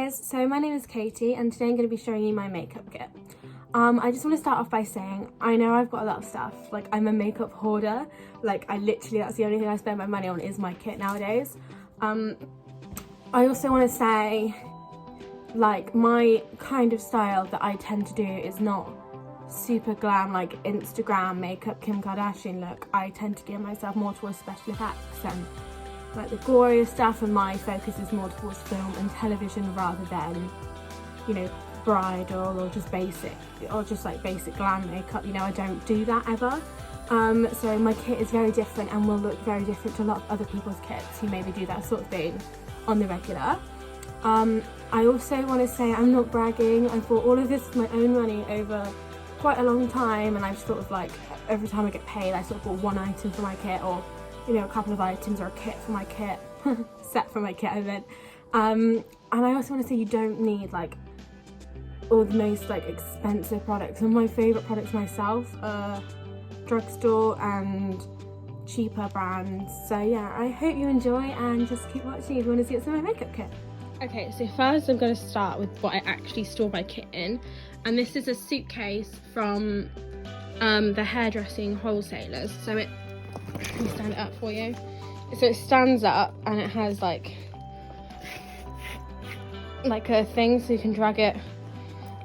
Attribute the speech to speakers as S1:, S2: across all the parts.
S1: guys, so my name is Katie and today I'm going to be showing you my makeup kit. I just want to start off by saying I know I've got a lot of stuff, like I'm a makeup hoarder, like I literally, that's the only thing I spend my money on is my kit nowadays. I also want to say, like, my kind of style that I tend to do is not super glam, like Instagram makeup Kim Kardashian look. I tend to gear myself more towards special effects and like the gorier stuff, and my focus is more towards film and television rather than, you know, bridal or just basic glam makeup. You know, I don't do that ever. So my kit is very different and will look very different to a lot of other people's kits who maybe do that sort of thing on the regular. I also want to say I'm not bragging. I bought all of this with my own money over quite a long time, and I've sort of like every time I get paid I sort of bought one item for my kit, or you know, a couple of items, or a kit for my kit set for my kit I meant. And I also want to say you don't need like all the most like expensive products. Some of my favourite products myself are drugstore and cheaper brands. So yeah, I hope you enjoy and just keep watching if you want to see what's in my makeup kit.
S2: Okay, so first I'm going to start with what I actually store my kit in, and this is a suitcase from the hairdressing wholesalers. So it, let me stand it up for you. So it stands up and it has like a thing so you can drag it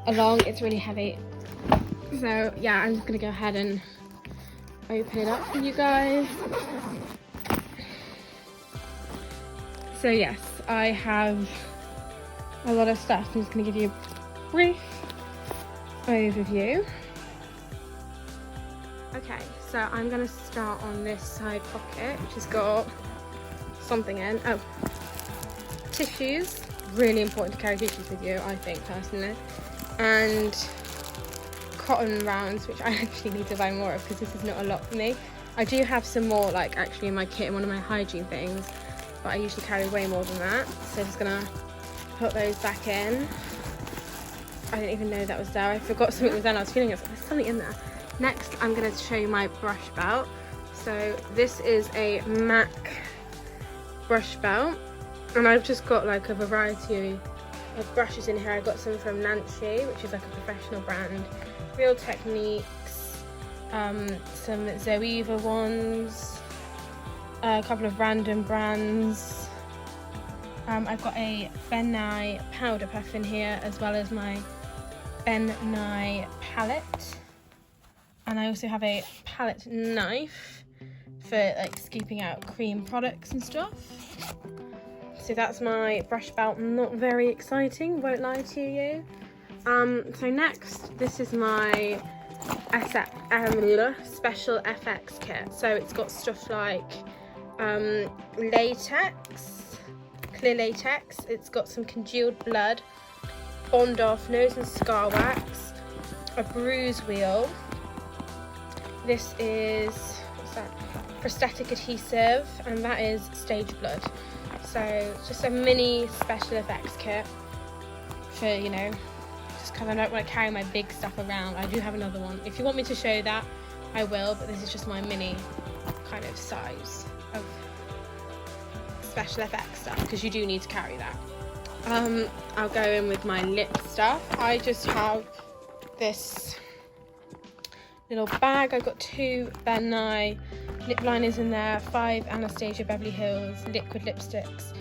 S2: along. It's really heavy. So yeah, I'm just going to go ahead and open it up for you guys. So yes, I have a lot of stuff. I'm just going to give you a brief overview. Okay, so I'm going to start on this side pocket, which has got something in. Oh, tissues. Really important to carry tissues with you, I think, personally. And cotton rounds, which I actually need to buy more of because this is not a lot for me. I do have some more, like, actually in my kit in one of my hygiene things, but I usually carry way more than that. So I'm just going to put those back in. I didn't even know that was there. I forgot something was there and I was feeling it. There's something in there. Next, I'm going to show you my brush belt. So this is a MAC brush belt, and I've just got like a variety of brushes in here. I got some from Nancy, which is like a professional brand, Real Techniques, some Zoeva ones, a couple of random brands. I've got a Ben Nye powder puff in here, as well as my Ben Nye palette. And I also have a palette knife for like scooping out cream products and stuff. So that's my brush belt. Not very exciting, won't lie to you. So next, this is my Special FX kit. So it's got stuff like latex, clear latex. It's got some congealed blood, Bond Off nose and scar wax, a bruise wheel. This is, what's that? Prosthetic adhesive, and that is Stage Blood. So it's just a mini special effects kit for, you know, just because I don't want to carry my big stuff around. I do have another one. If you want me to show that, I will, but this is just my mini kind of size of special effects stuff, because you do need to carry that. I'll go in with my lip stuff. I just have this little bag. I've got 2 Ben Nye lip liners in there, 5 Anastasia Beverly Hills liquid lipsticks,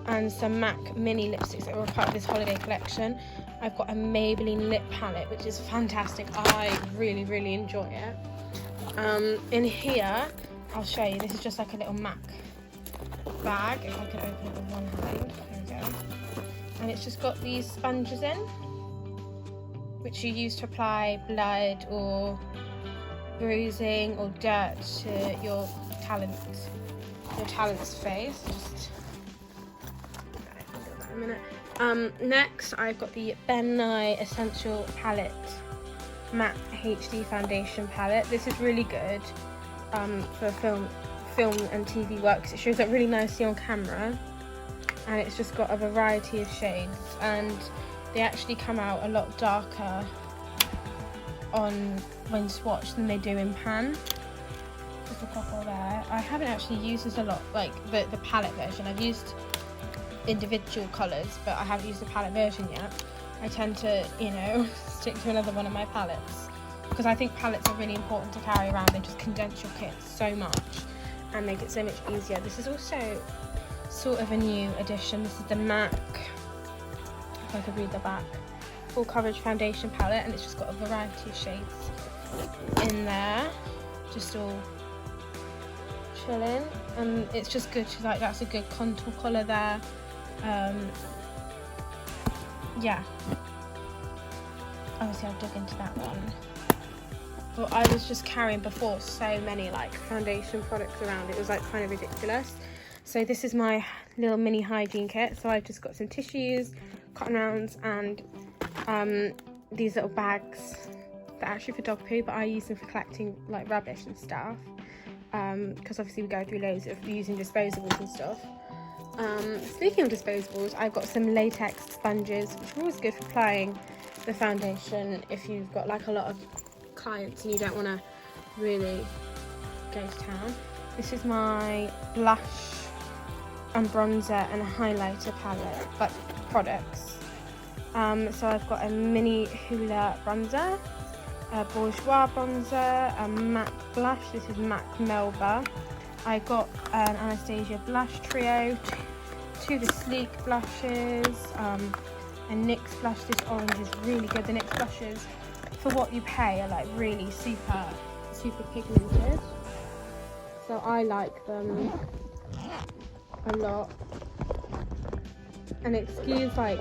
S2: and some MAC mini lipsticks that were part of this holiday collection. I've got a Maybelline lip palette, which is fantastic. I really, really enjoy it. In here, I'll show you, this is just like a little MAC bag. If I can open it with one hand, there we go. And it's just got these sponges in, which you use to apply blood or bruising or dirt to your talent's face. Just a minute. Next, I've got the Ben Nye Essential Palette Matte HD Foundation Palette. This is really good for film and TV work, because it shows up really nicely on camera, and it's just got a variety of shades, and they actually come out a lot darker on when swatched than they do in pan. Just a couple there. I haven't actually used this a lot, like the palette version. I've used individual colours, but I haven't used the palette version yet, I tend to, you know, stick to another one of my palettes, because I think palettes are really important to carry around. They just condense your kit so much and make it so much easier. This is also sort of a new addition. This is the MAC, if I could read the back, full coverage foundation palette, and it's just got a variety of shades in there, just all chilling, and it's just good to, like, that's a good contour colour there. Yeah, obviously I've dug into that one, but I was just carrying before so many like foundation products around, it was like kind of ridiculous. So this is my little mini hygiene kit. So I've just got some tissues, cotton rounds, and these little bags that are actually for dog poo, but I use them for collecting like rubbish and stuff, because obviously we go through loads of using disposables and stuff. Speaking of disposables, I've got some latex sponges, which are always good for applying the foundation if you've got like a lot of clients and you don't want to really go to town. This is my blush and bronzer and highlighter palette, like products. So I've got a mini Hoola bronzer, a Bourjois bronzer, a MAC blush. This is MAC Melba. I got an Anastasia blush trio, two of the sleek blushes, a NYX blush. This orange is really good. The NYX blushes, for what you pay, are like really super pigmented. So I like them a lot. And excuse like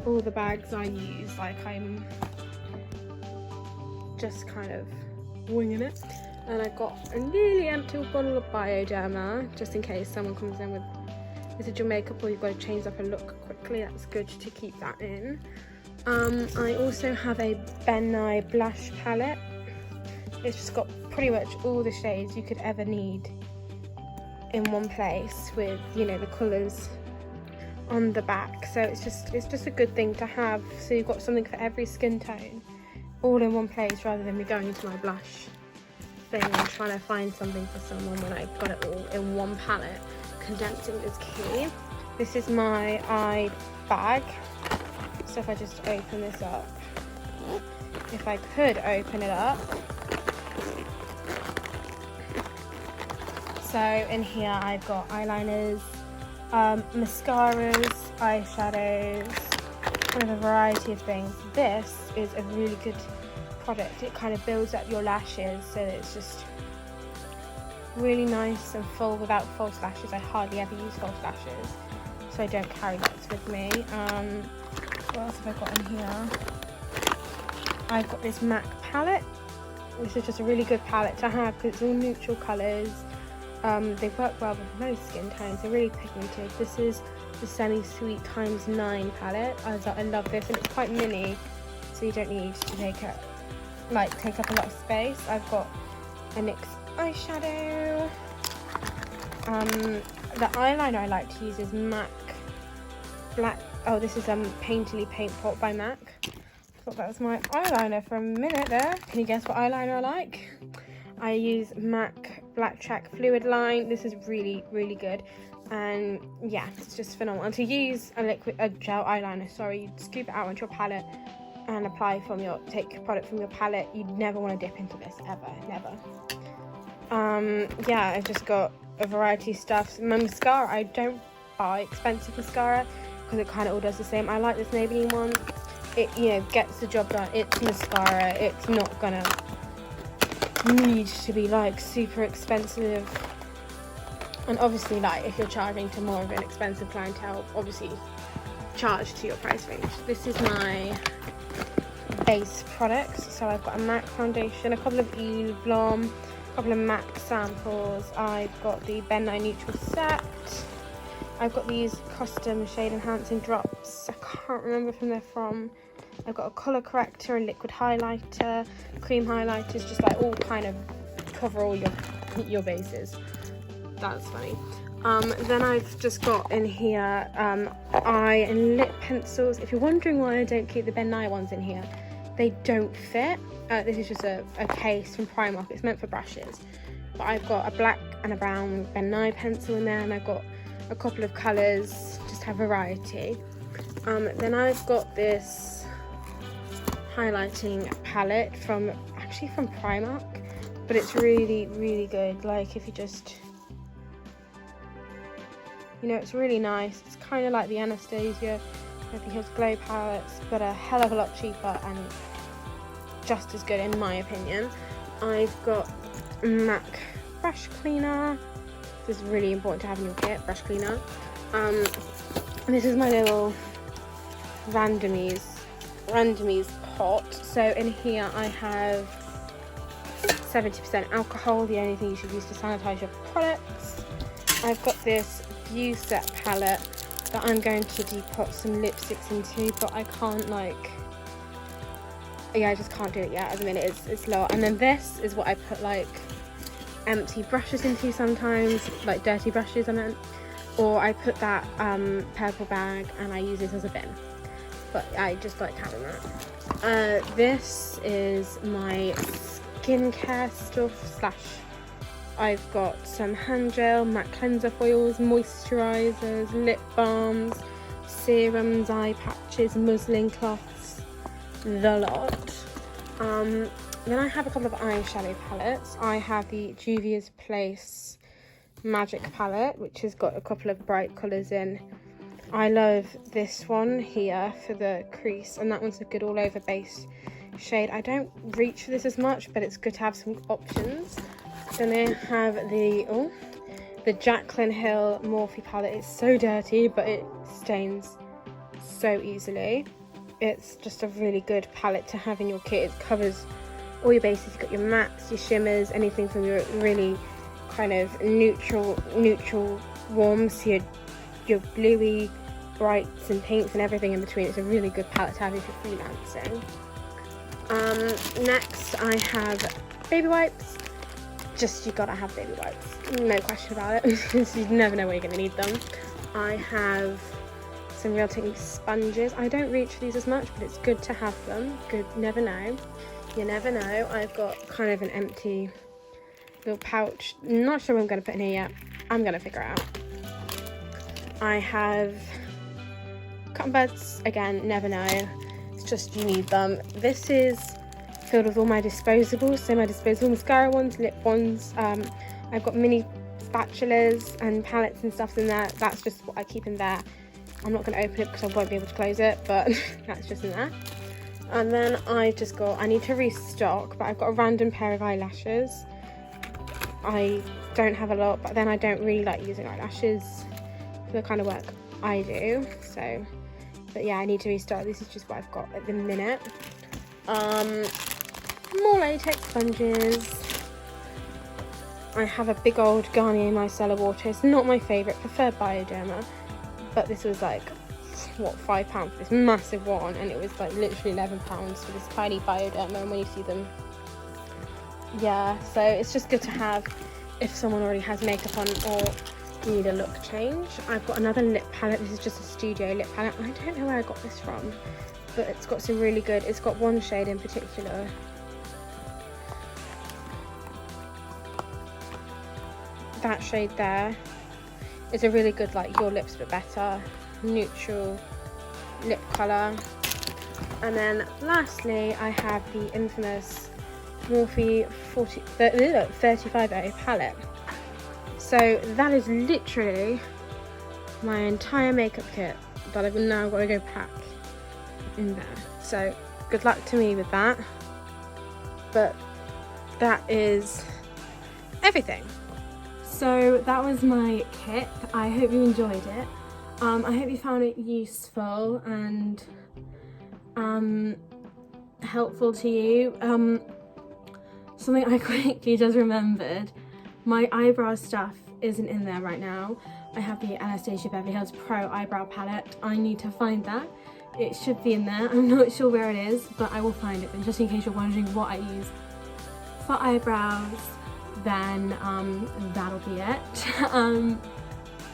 S2: all the bags I use, like I'm just kind of winging it. And I got a nearly empty bottle of Bioderma, just in case someone comes in with residual makeup or you've got to change up a look quickly. That's good to keep that in. I also have a Ben Nye blush palette. It's just got pretty much all the shades you could ever need in one place, with, you know, the colours on the back. So it's just a good thing to have, so you've got something for every skin tone all in one place, rather than me going into my blush thing and trying to find something for someone when I got it all in one palette. Condensing is key. This is my eye bag. So if I just open this up, if I could open it up, so in here I've got eyeliners, mascaras, eyeshadows, kind of a variety of things. This is a really good product. It kind of builds up your lashes, so that it's just really nice and full without false lashes. I hardly ever use false lashes, so I don't carry lots with me. What else have I got in here? I've got this MAC palette. This is just a really good palette to have because it's all neutral colours. They work well with most skin tones. They're really pigmented. This is the Semi-Sweet ×9 palette. I love this, and it's quite mini, so you don't need to take up a lot of space. I've got a NYX eyeshadow. The eyeliner I like to use is MAC Black. Oh, this is Painterly Paint Pot by MAC. I thought that was my eyeliner for a minute there. Can you guess what eyeliner I like? I use MAC Black Track Fluid Line. This is really, really good. And yeah, it's just phenomenal. And to use a gel eyeliner, you scoop it out onto your palette and take your product from your palette. You'd never want to dip into this, ever, never. Yeah, I've just got a variety of stuff. My mascara, I don't buy expensive mascara because it kind of all does the same. I like this Maybelline one. It, you know, gets the job done. It's mascara. It's not gonna need to be like super expensive. And obviously, like, if you're charging to more of an expensive clientele, obviously charge to your price range. This is my base products. So I've got a MAC foundation, a couple of Yves Blanc, a couple of MAC samples. I've got the Ben Nye Neutral Set. I've got these custom shade enhancing drops. I can't remember from they're from. I've got a colour corrector, a liquid highlighter, cream highlighters, just like all kind of cover all your bases. That's funny. Then I've just got in here eye and lip pencils. If you're wondering why I don't keep the Ben Nye ones in here, they don't fit. This is just a case from Primark. It's meant for brushes. But I've got a black and a brown Ben Nye pencil in there, and I've got a couple of colours, just have variety. Then I've got this highlighting palette from Primark, but it's really good. Like, if you just, you know, it's really nice. It's kind of like the Anastasia Beverly Hills Glow palettes, but a hell of a lot cheaper and just as good in my opinion. I've got MAC brush cleaner. This is really important to have in your kit, brush cleaner. This is my little randomies pot. So in here I have 70% alcohol, the only thing you should use to sanitize your products. I've got this View Set palette that I'm going to depot some lipsticks into, but I can't, like, yeah, I just can't do it yet at the minute. It's low. And then this is what I put like empty brushes into sometimes, like dirty brushes I meant, or I put that purple bag and I use this as a bin, but I just like having that. This is my skincare stuff / I've got some hand gel, MAC cleanser foils, moisturizers, lip balms, serums, eye patches, muslin cloths, the lot. Then I have a couple of eyeshadow palettes. I have the Juvia's Place Magic palette, which has got a couple of bright colours in. I love this one here for the crease, and that one's a good all over base shade. I don't reach for this as much, but it's good to have some options. Then I have the Jaclyn Hill Morphe palette. It's so dirty, but it stains so easily. It's just a really good palette to have in your kit. It covers all your bases. You've got your mattes, your shimmers, anything from your really kind of neutral warms to your bluey brights and pinks and everything in between. It's a really good palette to have if you're freelancing. Next I have baby wipes. Just, you gotta have baby wipes, no question about it. You never know when you're gonna need them. I have some Real Technique sponges. I don't reach for these as much, but it's good to have them. Good, never know. You never know. I've got kind of an empty little pouch. Not sure what I'm going to put in here yet. I'm going to figure it out. I have cotton buds. Again, never know. It's just you need them. This is filled with all my disposables. So my disposable mascara ones, lip ones. I've got mini spatulas and palettes and stuff in there. That's just what I keep in there. I'm not going to open it because I won't be able to close it, but that's just in there. And then I need to restock, but I've got a random pair of eyelashes. I don't have a lot, but then I don't really like using eyelashes for the kind of work I do. So, but yeah, I need to restock. This is just what I've got at the minute. More latex sponges. I have a big old Garnier Micellar water. It's not my favourite, prefer Bioderma. But this was like, what, £5 for this massive one, and it was like literally £11 for this tiny Bioderma. And when you see them, yeah, so it's just good to have if someone already has makeup on or you need a look change. I've got another lip palette. This is just a studio lip palette. I don't know where I got this from, but it's got some really good, it's got one shade in particular. That shade there is a really good, like, your lips but better neutral lip colour. And then lastly I have the infamous Morphe 35A palette. So that is literally my entire makeup kit that I've now got to go pack in there. So good luck to me with that, but that is everything.
S1: So that was my kit. I hope you enjoyed it. I hope you found it useful and helpful to you. Something I quickly just remembered, my eyebrow stuff isn't in there right now. I have the Anastasia Beverly Hills Pro eyebrow palette. I need to find that. It should be in there. I'm not sure where it is, but I will find it. And just in case you're wondering what I use for eyebrows, then that'll be it.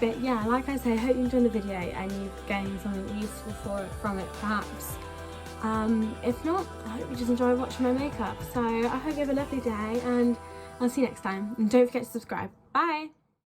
S1: But yeah, like I say, I hope you enjoyed the video and you've gained something useful from it perhaps. If not, I hope you just enjoy watching my makeup. So I hope you have a lovely day and I'll see you next time. And don't forget to subscribe. Bye!